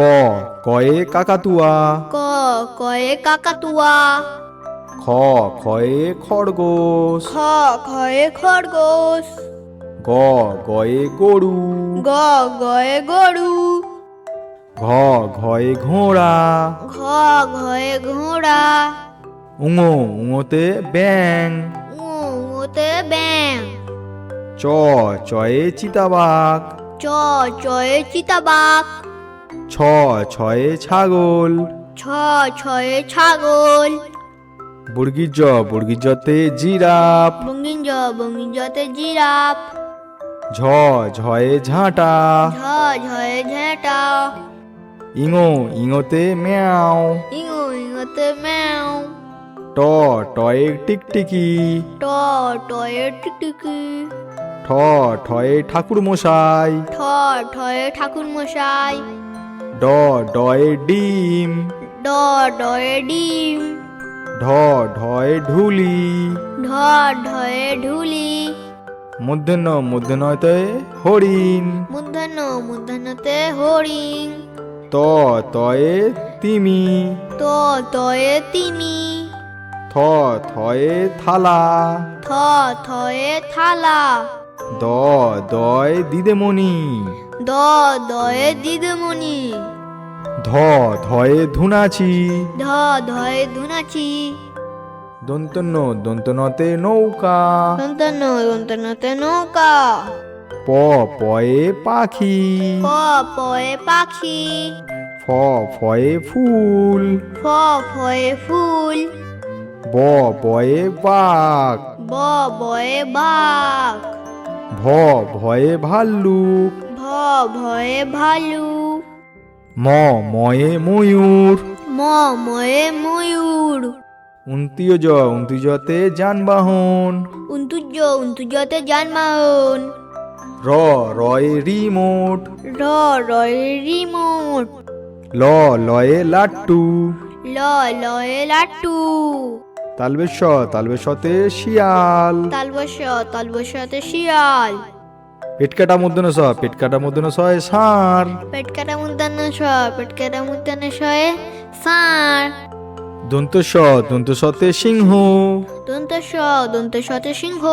ক কয়ে কাকাতুয়া। ক কয়ে কাকাতুয়া। খ খয়ে খরগোশ। খ খয়ে খরগোশ। গ গয়ে গরু। গ গয়ে গরু। ঘ ঘয়ে ঘোড়া। ঘ ঘয়ে ঘোড়া। উঙ উঙতে ব্যাং। ঙতে ব্যাং। চ চয়ে চিতাবাঘ। চ চয়ে চিতাবাঘ। ছ ছয়ে ছাগল। ছ ছয়ে ছাগল। বর্গীজতে জিরাফ। বঙ্গিঞ্জতে জিরাফ। ঝ ঝয়ে ঝাঁটা। ঝ ঝয়ে ঝেঁটা। ইঙ ইঙতে ম্যাও। ইঙতে ম্যাও। ট টয়ে টিকটিকি। ট টয়ে টিকটিকি। ঠ ঠয়ে ঠাকুর মশাই। ঠ ঠয়ে ঠাকুর মশাই। ড ডয়ে ডিম। ড ডয়ে ডিম। ঢ ঢয়ে ঢুলি। ঢ ঢয়ে ঢুলি। মূর্ধন্যতে হরিণ। মূর্ধন্যতে হরিণ। ত তয়ে তিমি। ত তয়ে তিমি। থ থয়ে থালা। থ থয়ে থালা। দ দয়ে দিদেমণি। দ দয়ে দিদিমণি। ধ ধয়ে ধুনাচি। ধ ধয়ে ধুনাচি। দন্তন্যতে নৌকা। দন্তন্যতে নৌকা। প পয়ে পাখি। প পয়ে পাখি। ফ ফয়ে ফুল। ফ ফয়ে ফুল। ব বয়ে বাঘ। ব বয়ে বাঘ। ভ ভয়ে ভাল্লুক। ভ ভয়ে ভালুক। ম ময়ে ময়ূর। ম ময়ে ময়ূর। উন্তিজতে যানবাহন। উন্তুজতে যানবাহন। র রয়ে রিমোট। র রয়ে রিমোট। ল লয়ে লাট্টু। ল লয়ে লাট্টু। তালবেশতে শিয়াল। তালবশতে শিয়াল। পেটকাটা মূর্ধন্য সয় ষাঁড়। পেটকাটা মূর্ধন্য শয়ে ষাঁড়। দন্তস্বতে সিংহ। দন্তস্বতে সিংহ।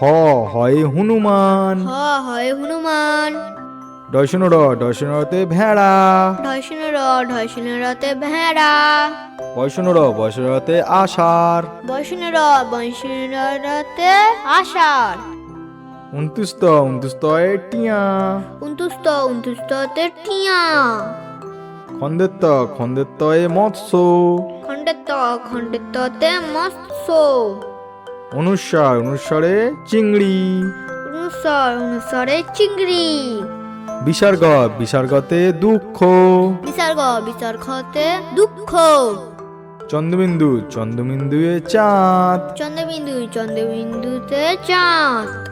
হ হয় হনুমান। হ হয় হনুমান। ডয়শনরতে ভেড়া। ঢয়শনরতে ভেড়া। বয়সনরতে আষাঢ়। বয়সনরতে আষাঢ়। উনতুস্তয়ে টিয়া। উন্তুস্ততে টিয়া। খন্দেত্তয়ে মৎস্য। খণ্ডেত্বতে মৎস্য। অনুস্বরে চিংড়ি। অনুস্বরে চিংড়ি। বিসর্গতে দুঃখ। বিসর্গতে দুঃখ। চন্দ্রবিন্দুয়ে চাঁদ। চন্দ্রবিন্দুতে চাঁদ।